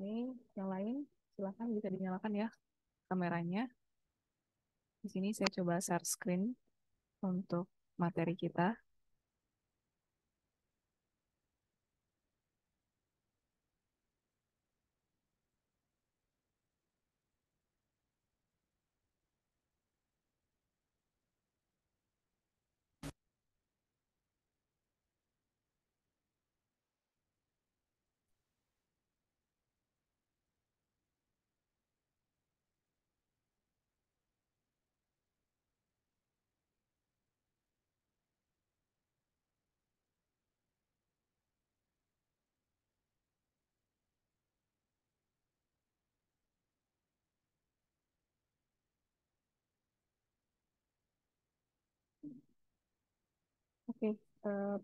Ini yang lain silakan bisa dinyalakan ya kameranya. Di sini saya coba share screen untuk materi kita. Oke,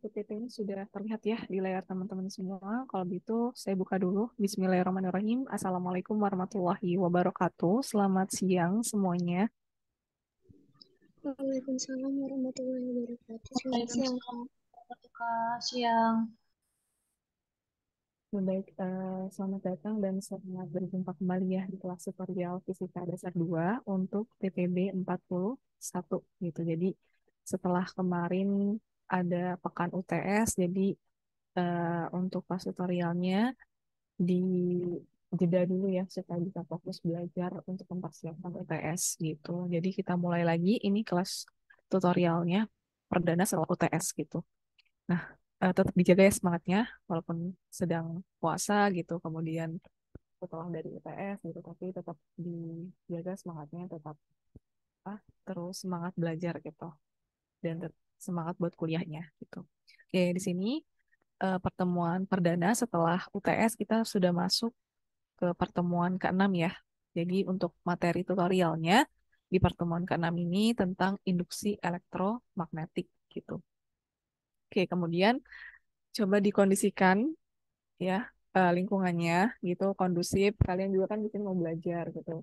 PPT-nya sudah terlihat ya di layar teman-teman semua. Kalau gitu saya buka dulu. Bismillahirrahmanirrahim. Assalamualaikum warahmatullahi wabarakatuh. Selamat siang semuanya. Waalaikumsalam warahmatullahi wabarakatuh. Selamat siang, Waalaikumsalam Kak. warahmatullahi wabarakatuh. Siang. Baik, selamat datang dan selamat berjumpa kembali ya di kelas tutorial Fisika Dasar 2 untuk TPB 41 gitu. Jadi setelah kemarin ada pekan UTS, jadi untuk kelas tutorialnya di jeda dulu ya supaya bisa fokus belajar untuk mempersiapkan UTS gitu. Jadi kita mulai lagi ini kelas tutorialnya perdana setelah UTS gitu. Nah, tetap dijaga ya semangatnya walaupun sedang puasa gitu. Kemudian setelah dari UTS gitu, tapi tetap dijaga semangatnya, tetap terus semangat belajar gitu dan semangat buat kuliahnya gitu. Oke, di sini pertemuan perdana setelah UTS kita sudah masuk ke pertemuan ke-6 ya. Jadi untuk materi tutorialnya di pertemuan ke-6 ini tentang induksi elektromagnetik gitu. Oke, kemudian coba dikondisikan ya lingkungannya gitu kondusif. Kalian juga kan di sini mau belajar gitu.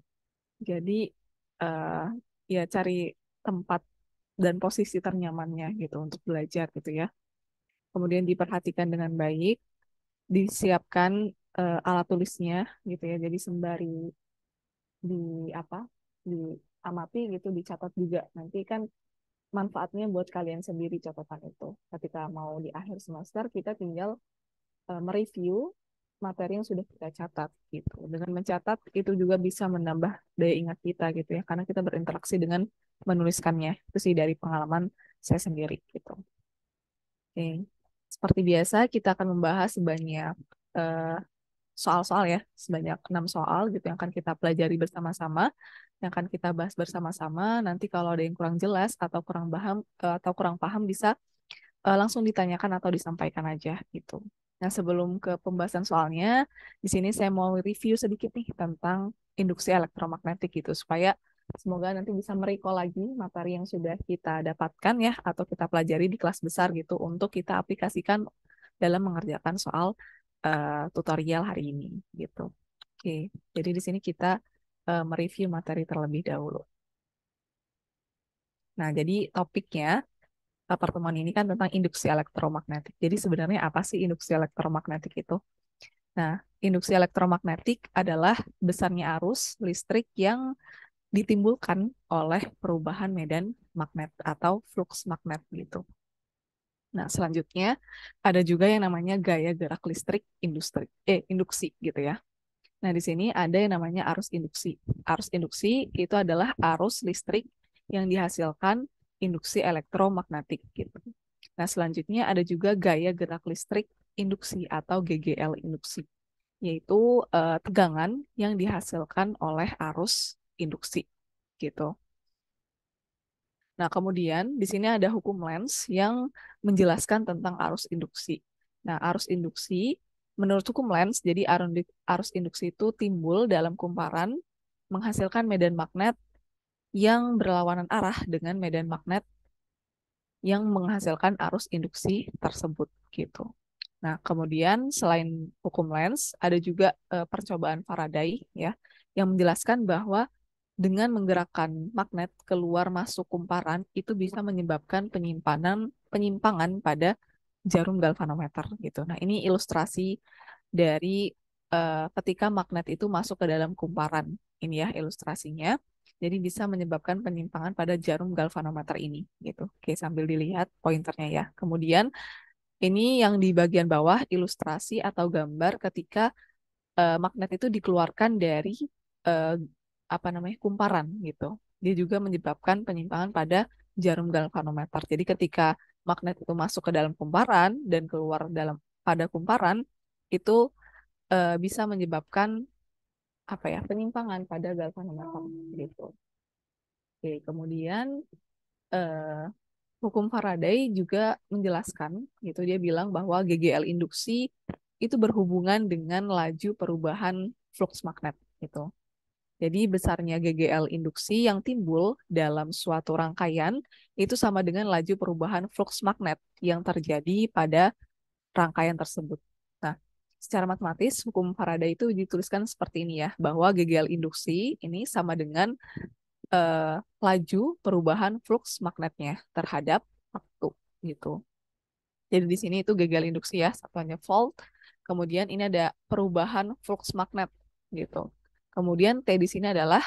Jadi eh, ya cari tempat dan posisi ternyamannya gitu untuk belajar gitu ya. Kemudian diperhatikan dengan baik, disiapkan alat tulisnya gitu ya. Jadi sembari di apa diamati gitu dicatat juga nanti kan manfaatnya buat kalian sendiri catatan itu ketika mau di akhir semester kita tinggal mereview materi yang sudah kita catat gitu dengan mencatat itu juga bisa menambah daya ingat kita gitu ya karena kita berinteraksi dengan menuliskannya itu sih dari pengalaman saya sendiri gitu. Oke, seperti biasa kita akan membahas sebanyak eh, soal-soal ya, sebanyak 6 soal gitu yang akan kita pelajari bersama-sama, yang akan kita bahas bersama-sama. Nanti kalau ada yang kurang jelas atau kurang paham bisa langsung ditanyakan atau disampaikan aja gitu. Nah, sebelum ke pembahasan soalnya, di sini saya mau review sedikit nih tentang induksi elektromagnetik gitu supaya semoga nanti bisa merecall lagi materi yang sudah kita dapatkan ya atau kita pelajari di kelas besar gitu untuk kita aplikasikan dalam mengerjakan soal tutorial hari ini gitu. Oke, jadi di sini kita mereview materi terlebih dahulu. Nah, jadi topiknya pertemuan ini kan tentang induksi elektromagnetik. Jadi sebenarnya apa sih induksi elektromagnetik itu? Nah, induksi elektromagnetik adalah besarnya arus listrik yang ditimbulkan oleh perubahan medan magnet atau flux magnet gitu. Nah, selanjutnya ada juga yang namanya gaya gerak listrik induksi gitu ya. Nah, di sini ada yang namanya arus induksi. Arus induksi itu adalah arus listrik yang dihasilkan induksi elektromagnetik gitu. Nah, selanjutnya ada juga gaya gerak listrik induksi atau GGL induksi, yaitu tegangan yang dihasilkan oleh arus induksi gitu. Nah, kemudian di sini ada hukum Lenz yang menjelaskan tentang arus induksi. Nah, arus induksi menurut hukum Lenz, jadi arus induksi itu timbul dalam kumparan menghasilkan medan magnet yang berlawanan arah dengan medan magnet yang menghasilkan arus induksi tersebut gitu. Nah, kemudian selain hukum Lenz, ada juga percobaan Faraday ya yang menjelaskan bahwa dengan menggerakkan magnet keluar masuk kumparan itu bisa menyebabkan penyimpangan pada jarum galvanometer gitu. Nah, ini ilustrasi dari ketika magnet itu masuk ke dalam kumparan. Ini ya ilustrasinya. Jadi bisa menyebabkan penyimpangan pada jarum galvanometer ini gitu. Oke, sambil dilihat pointernya ya. Kemudian ini yang di bagian bawah ilustrasi atau gambar ketika magnet itu dikeluarkan dari eh, apa namanya kumparan gitu. Dia juga menyebabkan penyimpangan pada jarum galvanometer. Jadi ketika magnet itu masuk ke dalam kumparan dan keluar dalam pada kumparan itu bisa menyebabkan apa ya penyimpangan pada galvanometer gitu. Oke, kemudian eh, hukum Faraday juga menjelaskan gitu dia bilang bahwa GGL induksi itu berhubungan dengan laju perubahan flux magnet gitu. Jadi besarnya GGL induksi yang timbul dalam suatu rangkaian itu sama dengan laju perubahan flux magnet yang terjadi pada rangkaian tersebut. Nah, secara matematis hukum Faraday itu dituliskan seperti ini ya, bahwa GGL induksi ini sama dengan laju perubahan flux magnetnya terhadap waktu gitu. Jadi di sini itu GGL induksi ya, satuannya volt. Kemudian ini ada perubahan flux magnet gitu. Kemudian T di sini adalah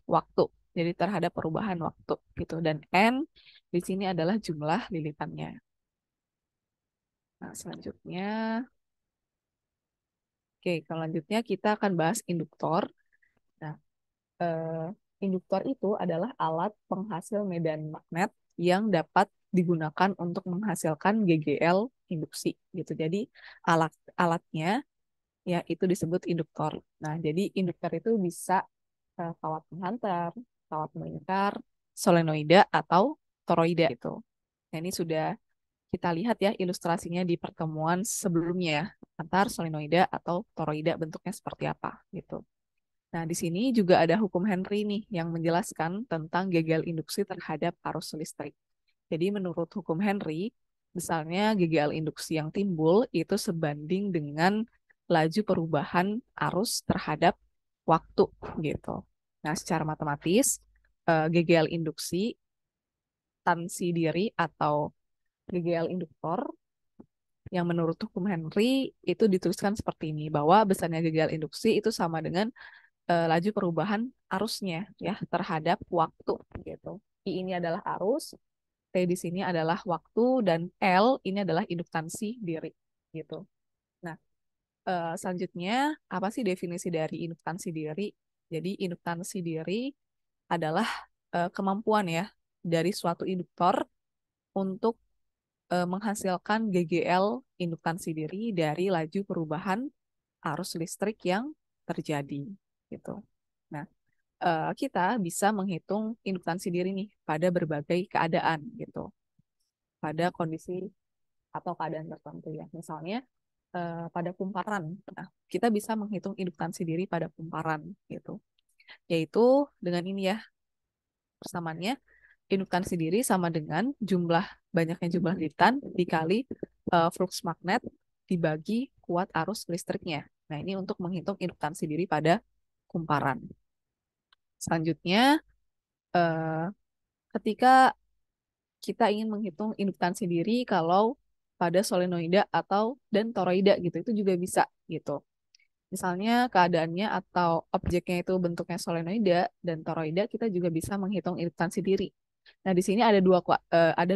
waktu. Jadi terhadap perubahan waktu gitu. Dan N di sini adalah jumlah lilitannya. Nah, selanjutnya, oke, selanjutnya kita akan bahas induktor. Nah, eh, induktor itu adalah alat penghasil medan magnet yang dapat digunakan untuk menghasilkan GGL induksi gitu. Jadi alatnya ya itu disebut induktor. Nah, jadi induktor itu bisa kawat penghantar, kawat melingkar, solenoida atau toroida gitu. Nah, ini sudah kita lihat ya ilustrasinya di pertemuan sebelumnya ya, antar solenoida atau toroida bentuknya seperti apa gitu. Nah, di sini juga ada hukum Henry nih yang menjelaskan tentang GGL induksi terhadap arus listrik. Jadi menurut hukum Henry, misalnya GGL induksi yang timbul itu sebanding dengan laju perubahan arus terhadap waktu gitu. Nah, secara matematis, GGL induksi tansi diri atau GGL induktor yang menurut hukum Henry itu dituliskan seperti ini, bahwa besarnya GGL induksi itu sama dengan laju perubahan arusnya ya terhadap waktu gitu. I ini adalah arus, T di sini adalah waktu, dan L ini adalah induktansi diri gitu. Nah, selanjutnya apa sih definisi dari induktansi diri? Jadi induktansi diri adalah kemampuan ya dari suatu induktor untuk menghasilkan GGL induktansi diri dari laju perubahan arus listrik yang terjadi gitu. Nah, kita bisa menghitung induktansi diri nih pada berbagai keadaan gitu, pada kondisi atau keadaan tertentu ya. Misalnya pada kumparan, nah, kita bisa menghitung induktansi diri pada kumparan gitu, yaitu dengan ini ya persamaannya induktansi diri sama dengan banyaknya jumlah lilitan dikali flux magnet dibagi kuat arus listriknya. Nah, ini untuk menghitung induktansi diri pada kumparan. Selanjutnya, eh, ketika kita ingin menghitung induktansi diri kalau pada solenoida atau dan toroida gitu, itu juga bisa gitu. Misalnya keadaannya atau objeknya itu bentuknya solenoida dan toroida, kita juga bisa menghitung induktansi diri. Nah, di sini ada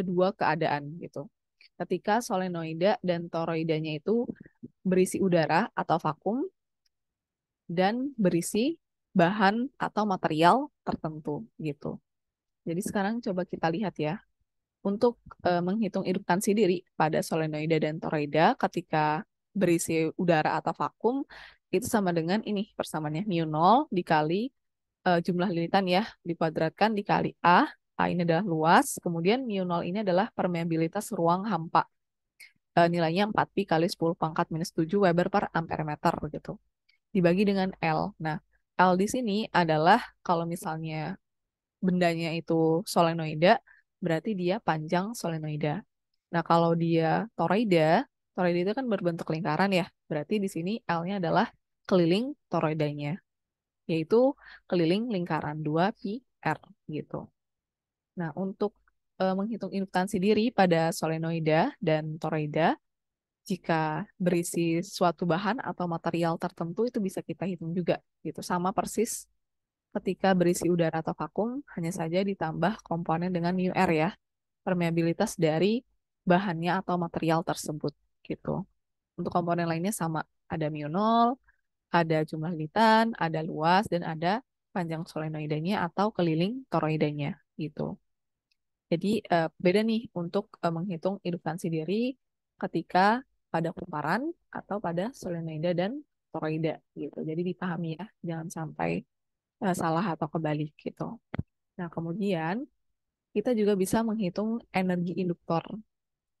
dua keadaan gitu. Ketika solenoida dan toroidanya itu berisi udara atau vakum dan berisi bahan atau material tertentu gitu. Jadi sekarang coba kita lihat ya. Untuk menghitung induktansi diri pada solenoida dan toroida ketika berisi udara atau vakum itu sama dengan ini persamaannya mu 0 dikali jumlah lilitan ya dikuadratkan dikali A. A ini adalah luas, kemudian mu 0 ini adalah permeabilitas ruang hampa. Nilainya 4pi kali 10 pangkat minus 7 Weber per ampere meter gitu. Dibagi dengan L. Nah, L di sini adalah kalau misalnya bendanya itu solenoida, berarti dia panjang solenoida. Nah, kalau dia toroida, toroida itu kan berbentuk lingkaran ya. Berarti di sini L-nya adalah keliling toroidanya, yaitu keliling lingkaran 2pi R gitu. Nah, untuk menghitung induktansi diri pada solenoida dan toroida, jika berisi suatu bahan atau material tertentu itu bisa kita hitung juga gitu. Sama persis ketika berisi udara atau vakum, hanya saja ditambah komponen dengan mu r ya, permeabilitas dari bahannya atau material tersebut gitu. Untuk komponen lainnya sama, ada mu 0, ada jumlah lilitan, ada luas, dan ada panjang solenoidanya atau keliling toroidanya gitu. Jadi beda nih untuk menghitung induktansi diri ketika pada kumparan atau pada solenoida dan toroida gitu. Jadi dipahami ya, jangan sampai salah atau kebalik gitu. Nah, kemudian kita juga bisa menghitung energi induktor.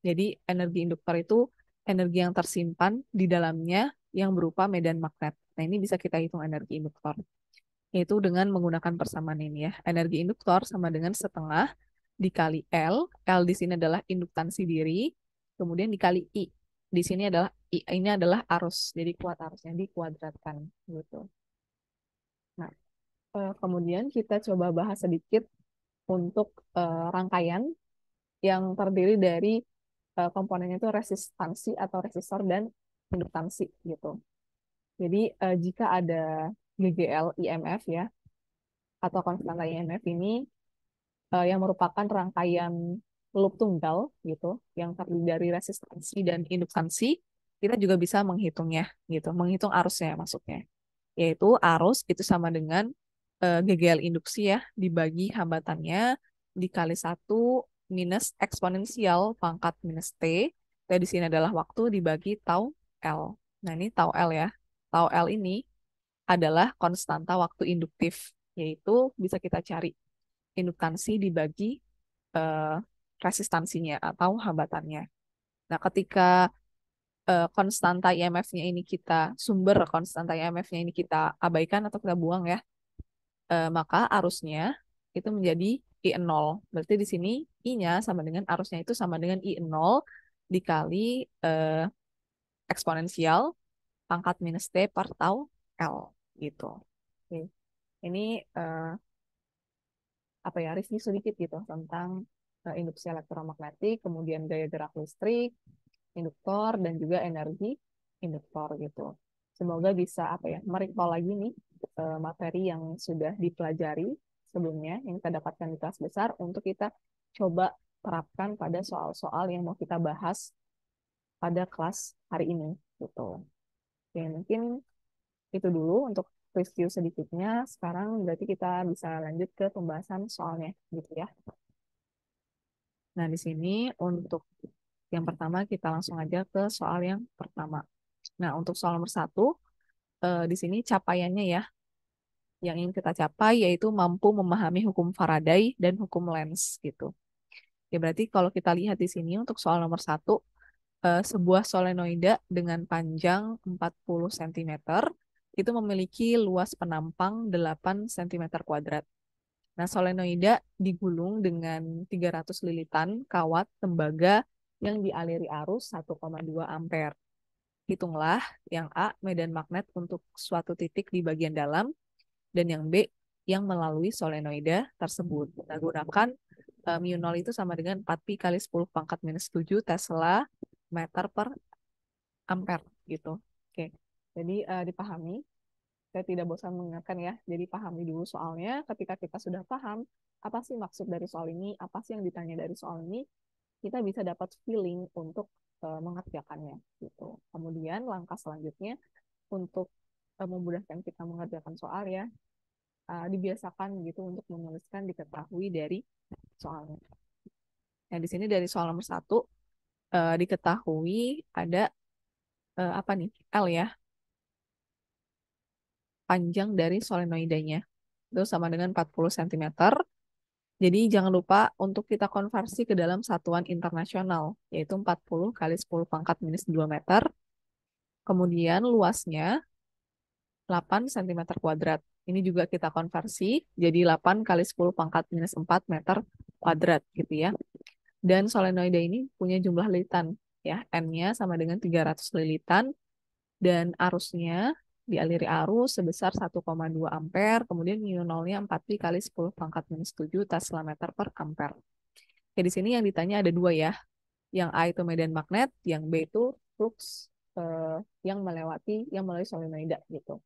Jadi energi induktor itu energi yang tersimpan di dalamnya yang berupa medan magnet. Nah, ini bisa kita hitung energi induktor. Yaitu dengan menggunakan persamaan ini ya. Energi induktor sama dengan setengah dikali L. L di sini adalah induktansi diri. Kemudian dikali I. Di sini adalah I ini adalah arus. Jadi kuat arusnya dikuadratkan gitu. Nah, kemudian kita coba bahas sedikit untuk rangkaian yang terdiri dari komponennya itu resistansi atau resistor dan induktansi gitu. Jadi jika ada GGL IMF ya atau konstanta IMF ini yang merupakan rangkaian loop tunggal gitu yang terdiri dari resistansi dan induktansi, kita juga bisa menghitungnya gitu, menghitung arusnya maksudnya. Yaitu arus itu sama dengan GGL induksi ya dibagi hambatannya dikali 1 minus eksponensial pangkat minus T. T di sini adalah waktu dibagi tau L. Nah, ini tau L ya. Tau L ini adalah konstanta waktu induktif, yaitu bisa kita cari induktansi dibagi eh, resistansinya atau hambatannya. Nah, ketika konstanta IMF-nya ini sumber konstanta IMF-nya ini kita abaikan atau kita buang ya, maka arusnya itu menjadi I0. Berarti di sini I-nya sama dengan arusnya itu sama dengan I0 dikali eksponensial pangkat minus T per tau L gitu. Oke. Ini apa ya, review sedikit gitu tentang induksi elektromagnetik, kemudian gaya gerak listrik, induktor, dan juga energi induktor gitu. Semoga bisa apa ya, merecall lagi nih materi yang sudah dipelajari sebelumnya, yang kita dapatkan di kelas besar, untuk kita coba terapkan pada soal-soal yang mau kita bahas pada kelas hari ini gitu. Oke, mungkin itu dulu untuk review sedikitnya. Sekarang berarti kita bisa lanjut ke pembahasan soalnya gitu ya. Nah, di sini untuk yang pertama kita langsung aja ke soal yang pertama. Nah, untuk soal nomor 1, di sini capaiannya ya, yang ingin kita capai yaitu mampu memahami hukum Faraday dan hukum Lenz gitu. Ya berarti kalau kita lihat di sini untuk soal nomor 1, sebuah solenoida dengan panjang 40 cm itu memiliki luas penampang 8 cm kuadrat. Nah, solenoida digulung dengan 300 lilitan kawat tembaga yang dialiri arus 1,2 ampere. Hitunglah yang A, medan magnet untuk suatu titik di bagian dalam, dan yang B, yang melalui solenoida tersebut. Nah, gunakan mu 0 itu sama dengan 4pi kali 10 pangkat minus 7 Tesla meter per ampere gitu. Oke, jadi dipahami. Saya tidak bosan mengingatkan ya. Jadi pahami dulu soalnya. Ketika kita sudah paham apa sih maksud dari soal ini, apa sih yang ditanya dari soal ini, kita bisa dapat feeling untuk mengerjakannya gitu. Kemudian langkah selanjutnya untuk memudahkan kita mengerjakan soal ya, dibiasakan gitu untuk menuliskan diketahui dari soalnya. Nah, di sini dari soal nomor 1 diketahui ada apa nih? L ya, panjang dari solenoidanya. Itu sama dengan 40 cm. Jadi jangan lupa untuk kita konversi ke dalam satuan internasional, yaitu 40 kali 10 pangkat minus 2 meter. Kemudian luasnya 8 cm kuadrat. Ini juga kita konversi jadi 8 kali 10 pangkat minus 4 meter kuadrat gitu ya. Dan solenoida ini punya jumlah lilitan ya, N-nya sama dengan 300 lilitan dan arusnya dialiri arus sebesar 1,2 ampere, kemudian mu 0-nya 4pi kali 10 pangkat minus 7 Tesla meter per ampere. Oke, di sini yang ditanya ada 2 ya. Yang A itu medan magnet, yang B itu flux yang melalui solenoida gitu.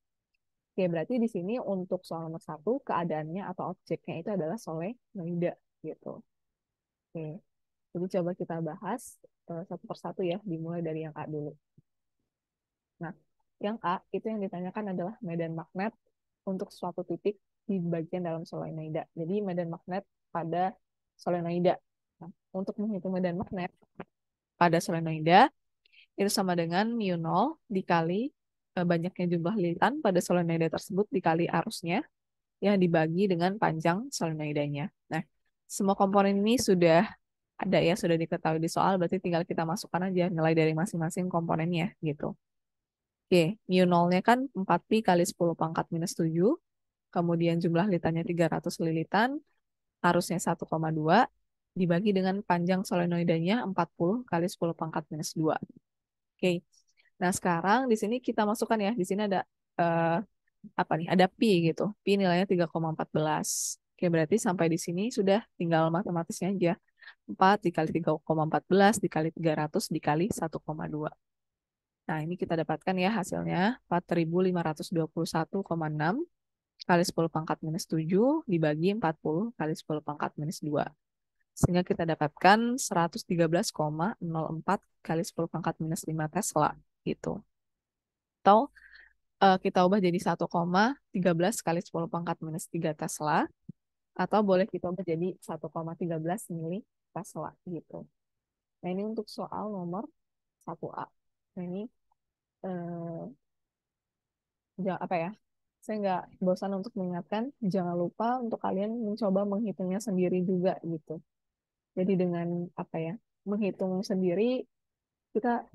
Oke, berarti di sini untuk soal nomor satu, keadaannya atau objeknya itu adalah solenoida gitu. Oke, jadi coba kita bahas satu persatu ya, dimulai dari yang A dulu. Nah, yang A itu yang ditanyakan adalah medan magnet untuk suatu titik di bagian dalam solenoida. Jadi medan magnet pada solenoida. Nah, untuk menghitung medan magnet pada solenoida itu sama dengan mu 0 dikali banyaknya jumlah lilitan pada solenoida tersebut dikali arusnya yang dibagi dengan panjang solenoidanya. Nah, semua komponen ini sudah ada ya, sudah diketahui di soal, berarti tinggal kita masukkan aja nilai dari masing-masing komponennya gitu. Oke, mu 0-nya kan 4pi kali 10 pangkat minus 7, kemudian jumlah lilitannya 300 lilitan, arusnya 1,2, dibagi dengan panjang solenoidanya 40 kali 10 pangkat minus 2. Oke, nah sekarang di sini kita masukkan ya, di sini ada apa nih? Ada pi gitu. Pi nilainya 3,14. Oke, berarti sampai di sini sudah tinggal matematisnya aja. 4 dikali 3,14 dikali 300 dikali 1,2. Nah, ini kita dapatkan ya hasilnya 4.521,6 kali 10 pangkat minus 7 dibagi 40 kali 10 pangkat minus 2. Sehingga kita dapatkan 113,04 kali 10 pangkat minus 5 Tesla gitu. Atau kita ubah jadi 1,13 kali 10 pangkat minus 3 Tesla. Atau boleh kita ubah jadi 1,13 mili Tesla gitu. Nah, ini untuk soal nomor 1A. Nah, ini apa ya? Saya nggak bosan untuk mengingatkan, jangan lupa untuk kalian mencoba menghitungnya sendiri juga gitu. Jadi dengan apa ya? Menghitung sendiri, kita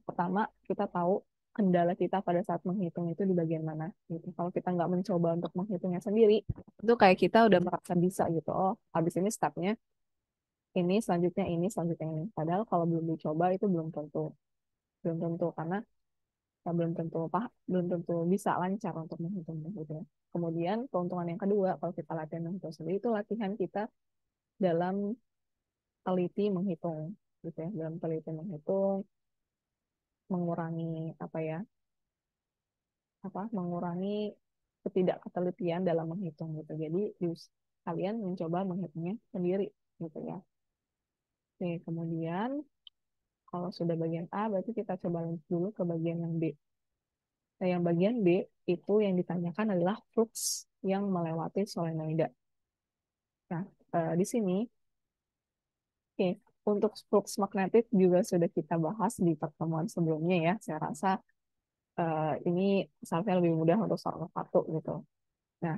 pertama kita tahu kendala kita pada saat menghitung itu di bagian mana gitu. Kalau kita nggak mencoba untuk menghitungnya sendiri, itu kayak kita udah merasa bisa gitu. Oh, habis ini stepnya ini, selanjutnya ini. Padahal kalau belum dicoba itu belum tentu karena ya, belum tentu bisa lancar untuk menghitung gitu. Kemudian keuntungan yang kedua kalau kita latihan menghitung sendiri itu latihan kita dalam teliti menghitung gitu ya, dalam teliti menghitung, mengurangi apa ya, mengurangi ketidakketelitian dalam menghitung gitu. Jadi kalian mencoba menghitungnya sendiri gitu ya. Oke, kemudian kalau sudah bagian A berarti kita coba lanjut dulu ke bagian yang B. Nah, yang bagian B itu yang ditanyakan adalah flux yang melewati solenoida. Nah, di sini, oke, untuk flux magnetik juga sudah kita bahas di pertemuan sebelumnya ya. Saya rasa ini seharusnya lebih mudah untuk soal satu gitu. Nah,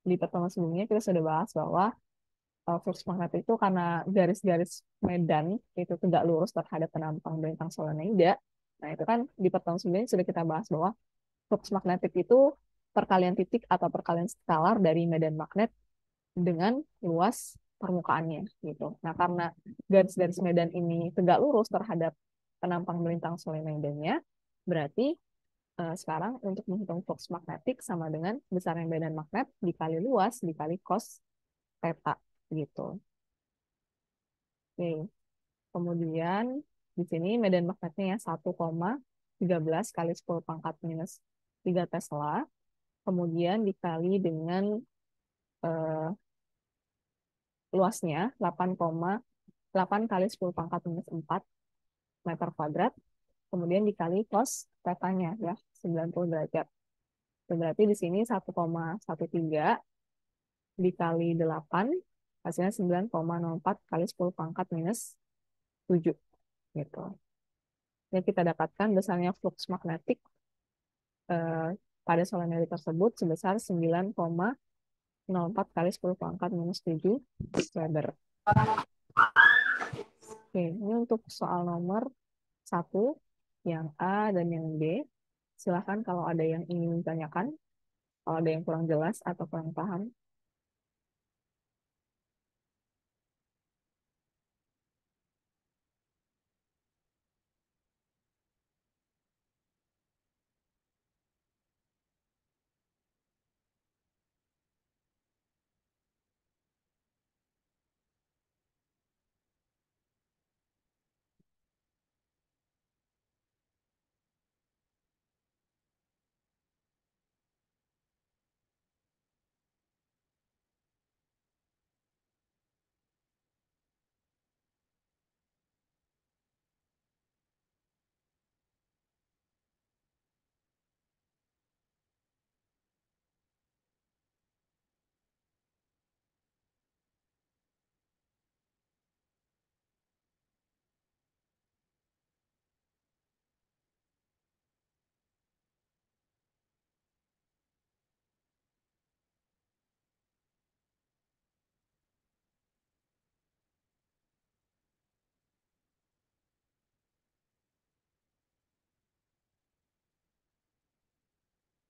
di pertemuan sebelumnya kita sudah bahas bahwa flux magnetik itu karena garis-garis medan itu tegak lurus terhadap penampang bentang solenoida. Nah, itu kan di pertemuan sebelumnya sudah kita bahas bahwa flux magnetik itu perkalian titik atau perkalian skalar dari medan magnet dengan luas permukaannya gitu. Nah, karena garis-garis medan ini tegak lurus terhadap penampang melintang solenoidanya, berarti sekarang untuk menghitung flux magnetik sama dengan besarnya medan magnet dikali luas dikali cos theta gitu. Oke. Kemudian di sini medan magnetnya ya 1,13 kali 10 pangkat minus 3 Tesla. Kemudian dikali dengan eh, luasnya 8,8 kali 10 pangkat minus 4 meter kuadrat. Kemudian dikali cos tetanya ya 90 derajat. Berarti di sini 1,13 dikali 8 hasilnya 9,04 kali 10 pangkat minus 7 gitu. Jadi kita dapatkan besarnya flux magnetik eh, pada solenoid tersebut sebesar 9,04 kali 10 pangkat minus 7 Weber. Oke, ini untuk soal nomor 1, yang A dan yang B. Silahkan kalau ada yang ingin ditanyakan, kalau ada yang kurang jelas atau kurang paham.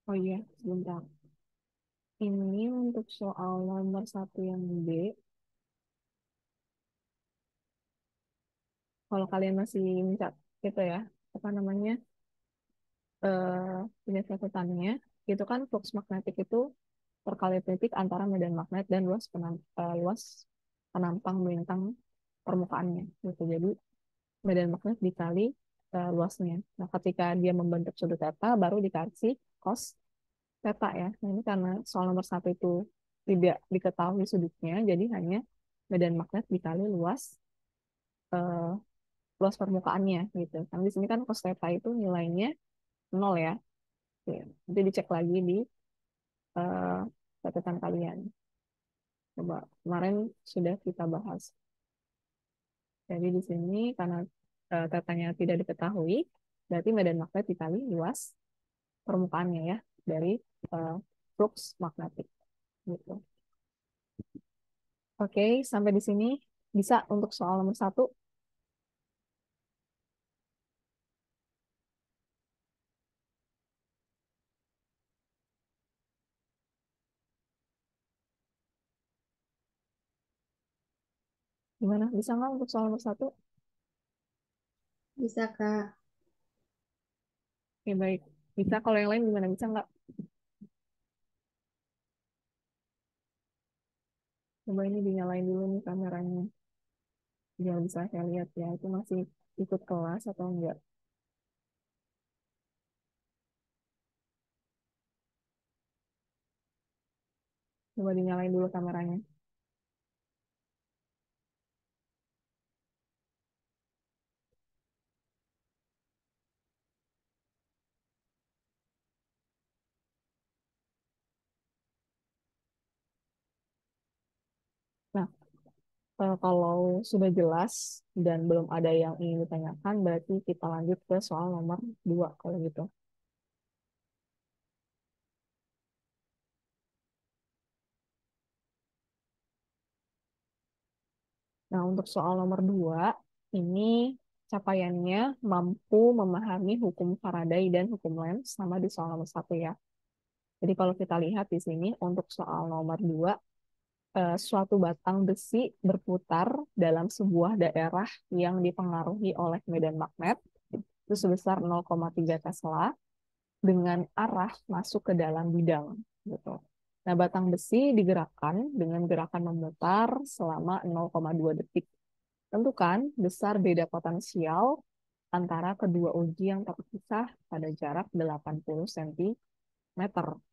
Oh iya, sebentar. Ini untuk soal nomor satu yang B. Kalau kalian masih mencat gitu ya, apa namanya, punya catatannya, itu kan flux magnetik itu perkali titik antara medan magnet dan luas penampang bentang permukaannya gitu. Jadi medan magnet dikali luasnya. Nah, ketika dia membentuk sudut theta, baru dikasih cos theta ya. Nah, ini karena soal nomor satu itu tidak diketahui sudutnya, jadi hanya medan magnet dikali eh, luas permukaannya gitu. Karena di sini kan cos theta itu nilainya nol ya. Oke, nanti dicek lagi di eh, catatan kalian. Coba kemarin sudah kita bahas. Jadi di sini karena tetanya tidak diketahui, berarti medan magnet dikali luas permukaannya ya dari eh, flux magnetik gitu. Oke, sampai di sini bisa untuk soal nomor satu. Gimana? Bisa nggak untuk soal nomor satu? Bisa, Kak. Oke, baik. Bisa. Kalau yang lain gimana? Bisa nggak? Coba ini dinyalain dulu nih kameranya. Biar bisa saya lihat ya. Itu masih ikut kelas atau enggak? Coba dinyalain dulu kameranya. Nah, kalau sudah jelas dan belum ada yang ingin ditanyakan, berarti kita lanjut ke soal nomor 2 kalau gitu. Nah, untuk soal nomor 2 ini capaiannya mampu memahami hukum Faraday dan hukum Lenz sama di soal nomor satu ya. Jadi kalau kita lihat di sini untuk soal nomor 2 suatu batang besi berputar dalam sebuah daerah yang dipengaruhi oleh medan magnet itu sebesar 0,3 Tesla dengan arah masuk ke dalam bidang gitu. Nah, batang besi digerakkan dengan gerakan memutar selama 0,2 detik. Tentukan besar beda potensial antara kedua uji yang terpisah pada jarak 80 cm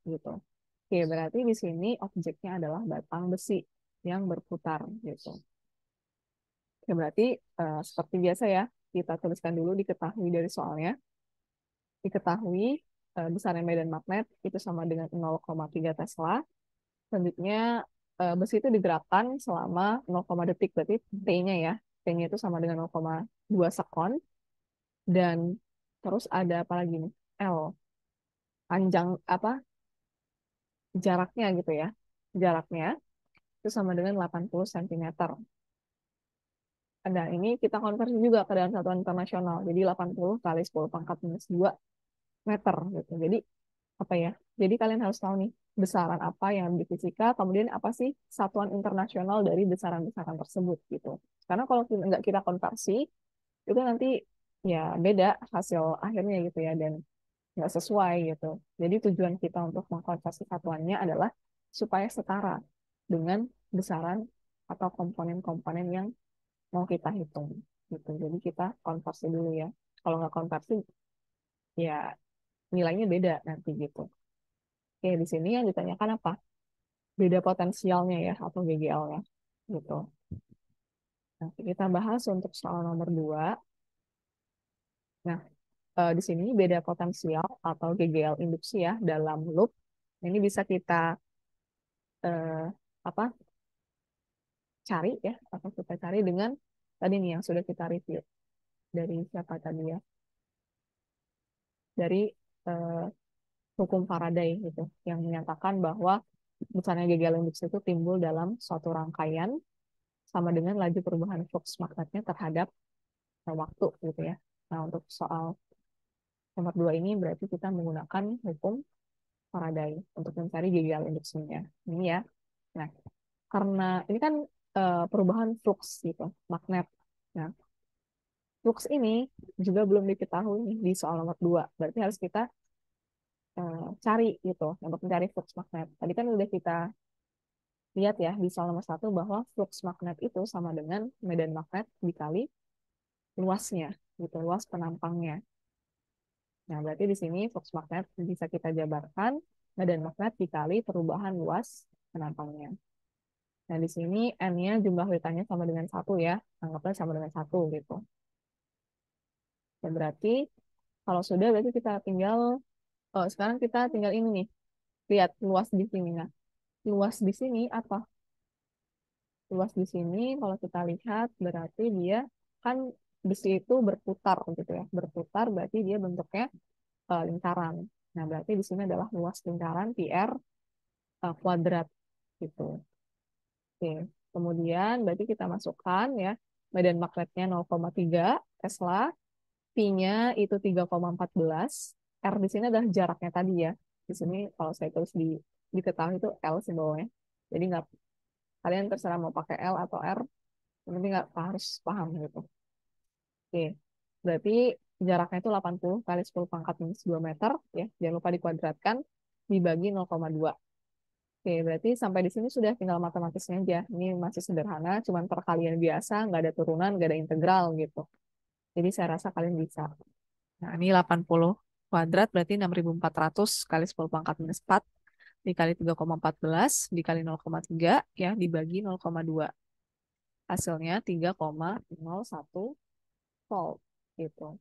gitu. Oke, berarti di sini objeknya adalah batang besi yang berputar gitu. Oke, berarti seperti biasa ya, kita tuliskan dulu diketahui dari soalnya. Diketahui besaran medan magnet itu sama dengan 0,3 Tesla. Selanjutnya besi itu digerakkan selama 0, detik, berarti T-nya ya. T-nya itu sama dengan 0,2 sekon. Dan terus ada apa lagi nih? L. Panjang apa jaraknya gitu ya. Jaraknya itu sama dengan 80 cm. Dan ini kita konversi juga ke dalam satuan internasional. Jadi 80 kali 10 pangkat minus 2 meter gitu. Jadi apa ya? Jadi kalian harus tahu nih besaran apa yang di fisika, kemudian apa sih satuan internasional dari besaran-besaran tersebut gitu. Karena kalau nggak kita konversi, itu nanti ya beda hasil akhirnya gitu ya dan nggak sesuai gitu. Jadi tujuan kita untuk mengkonversi satuannya adalah supaya setara dengan besaran atau komponen-komponen yang mau kita hitung gitu. Jadi kita konversi dulu ya. Kalau nggak konversi ya nilainya beda nanti gitu. Oke, di sini yang ditanyakan apa? Beda potensialnya ya atau GGL-nya gitu. Nanti kita bahas untuk soal nomor 2. Nah, di sini beda potensial atau GGL induksi ya dalam loop. Ini bisa kita eh, apa cari ya atau kita cari dengan tadi nih yang sudah kita review dari siapa tadi ya dari eh, hukum Faraday gitu yang menyatakan bahwa besarnya GGL induksi itu timbul dalam suatu rangkaian sama dengan laju perubahan flux magnetnya terhadap waktu gitu ya. Nah, untuk soal nomor 2 ini berarti kita menggunakan hukum Faraday untuk mencari GGL induksinya. Ini ya. Nah, karena ini kan perubahan flux gitu, magnet. Nah, flux ini juga belum diketahui nih di soal nomor 2. Berarti harus kita cari gitu untuk mencari flux magnet. Tadi kan udah kita lihat ya di soal nomor 1 bahwa flux magnet itu sama dengan medan magnet dikali luasnya, gitu, luas penampangnya. Nah, berarti di sini flux magnet bisa kita jabarkan medan magnet dikali perubahan luas penampangnya. Nah, di sini N-nya jumlah witanya sama dengan 1 ya. Anggaplah sama dengan 1 gitu. Dan berarti kalau sudah berarti kita tinggal, oh sekarang kita tinggal ini nih. Lihat luas di sini. Nah, luas di sini apa? Luas di sini kalau kita lihat berarti dia kan besi itu berputar gitu ya. Berputar berarti dia bentuknya lingkaran. Nah, berarti di sini adalah luas lingkaran PR kuadrat gitu. Oke. Kemudian berarti kita masukkan ya medan magnetnya 0,3 Tesla, Pi-nya itu 3,14, R di sini adalah jaraknya tadi ya. Di sini kalau saya tulis diketahui itu L simbolnya. Jadi nggak, kalian terserah mau pakai L atau R, tapi nggak harus paham gitu. Oke, berarti jaraknya itu 80 kali 10 pangkat minus 2 meter ya. Jangan lupa dikuadratkan dibagi 0,2. Oke, berarti sampai di sini sudah tinggal matematisnya aja. Ini masih sederhana, cuman perkalian biasa, nggak ada turunan, nggak ada integral gitu. Jadi saya rasa kalian bisa. Nah, ini 80 kuadrat berarti 6.400 kali 10 pangkat minus 4 dikali 3,14 dikali 0,3 ya dibagi 0,2. Hasilnya 3,01 volt gitu.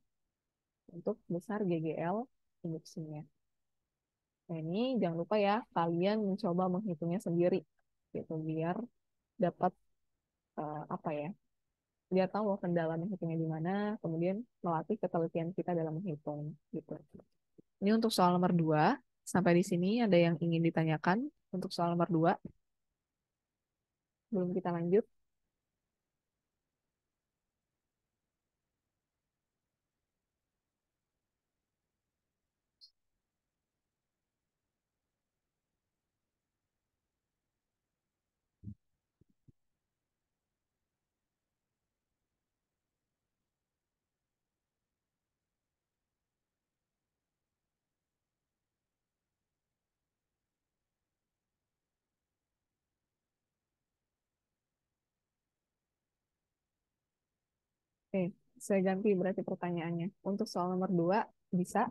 Untuk besar GGL induksinya. Nah, ini jangan lupa ya, kalian mencoba menghitungnya sendiri gitu biar dapat apa ya? Biar tahu kendala menghitungnya di mana, kemudian melatih ketelitian kita dalam menghitung gitu. Ini untuk soal nomor 2. Sampai di sini ada yang ingin ditanyakan untuk soal nomor 2? Belum kita lanjut. Oke, saya ganti berarti pertanyaannya. Untuk soal nomor 2, bisa?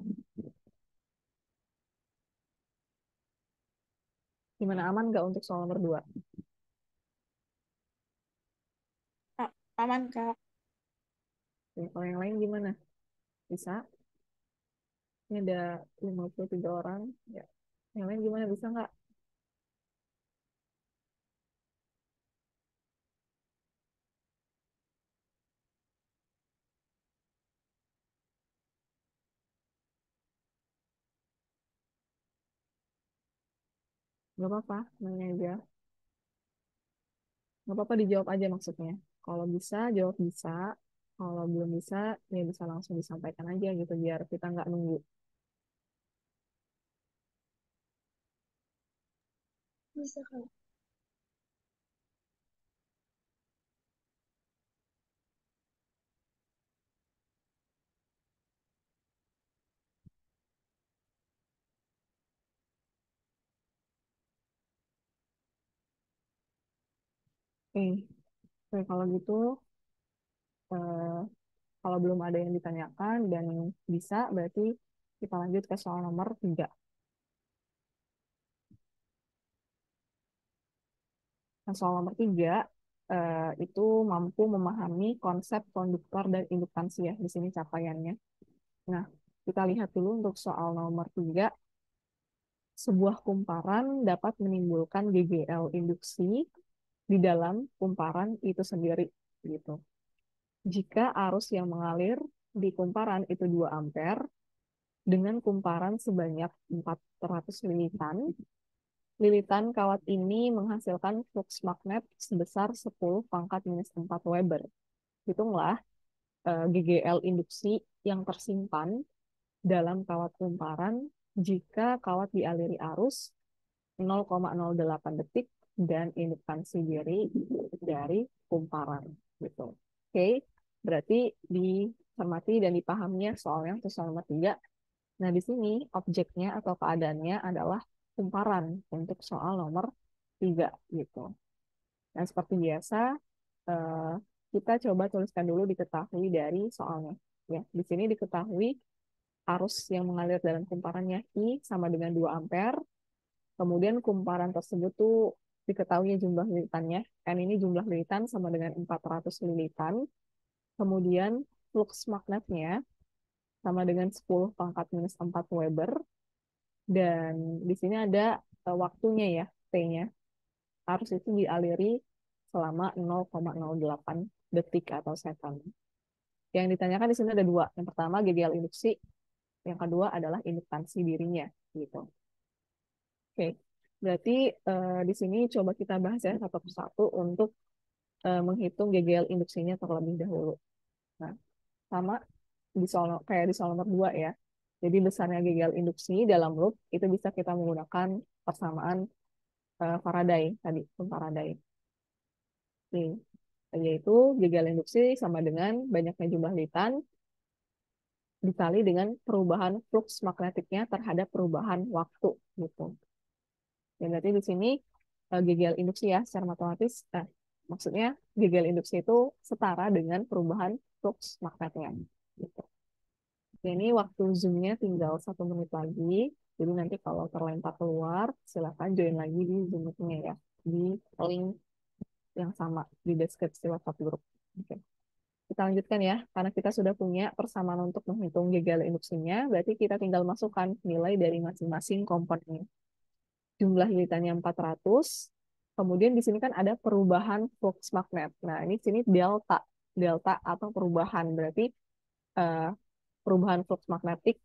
Gimana, aman nggak untuk soal nomor 2? Aman, Kak. Oke, kalau yang lain gimana? Bisa? Ini ada 53 orang. Ya. Yang lain gimana? Bisa nggak? Nggak apa-apa, nanya aja. Nggak apa-apa dijawab aja maksudnya. Kalau bisa, jawab bisa. Kalau belum bisa, ya bisa langsung disampaikan aja gitu, biar kita nggak nunggu. Bisa, Kak. Oke, oke, kalau gitu, eh, kalau belum ada yang ditanyakan dan bisa, berarti kita lanjut ke soal nomor 3. Nah, soal nomor 3 itu mampu memahami konsep konduktor dan induktansi ya, di sini capaiannya. Nah, kita lihat dulu untuk soal nomor 3. Sebuah kumparan dapat menimbulkan GGL induksi di dalam kumparan itu sendiri gitu. Jika arus yang mengalir di kumparan itu 2 ampere dengan kumparan sebanyak 400 lilitan, lilitan kawat ini menghasilkan flux magnet sebesar 10 pangkat minus 4 Weber. Hitunglah GGL induksi yang tersimpan dalam kawat kumparan jika kawat dialiri arus 0,08 detik dan induktansi diri dari kumparan gitu. Oke, berarti dicermati dan dipahaminya soalnya untuk soal nomor 3. Nah, di sini objeknya atau keadaannya adalah kumparan untuk soal nomor 3 gitu. Nah, seperti biasa, eh, kita coba tuliskan dulu diketahui dari soalnya. Ya, di sini diketahui arus yang mengalir dalam kumparannya I sama dengan 2 ampere. Kemudian kumparan tersebut tuh diketahui jumlah lilitannya. N ini jumlah lilitan sama dengan 400 lilitan. Kemudian flux magnetnya sama dengan 10 pangkat minus 4 Weber. Dan di sini ada waktunya ya, T-nya. Arus itu dialiri selama 0,08 detik atau second. Yang ditanyakan di sini ada dua. Yang pertama GGL induksi, yang kedua adalah induktansi dirinya gitu. Oke, berarti di sini coba kita bahas ya satu persatu untuk menghitung GGL induksinya terlebih dahulu. Nah, sama di soal kayak di soal nomor 2 ya. Jadi besarnya GGL induksi dalam loop itu bisa kita menggunakan persamaan Faraday tadi, Faraday. Nih, yaitu GGL induksi sama dengan banyaknya jumlah lilitan dikali dengan perubahan flux magnetiknya terhadap perubahan waktu gitu. Ya, berarti di sini GGL induksi ya secara matematis, maksudnya GGL induksi itu setara dengan perubahan flux magnetnya. Gitu. Oke, ini waktu Zoom-nya tinggal 1 menit lagi. Jadi nanti kalau terlempar keluar, silakan join lagi di Zoom-nya ya. Di link yang sama di deskripsi WhatsApp grup. Oke. Kita lanjutkan ya, karena kita sudah punya persamaan untuk menghitung GGL induksinya, berarti kita tinggal masukkan nilai dari masing-masing komponennya. Jumlah lilitannya 400, kemudian di sini kan ada perubahan flux magnet. Nah, ini sini delta atau perubahan, berarti perubahan flux magnetik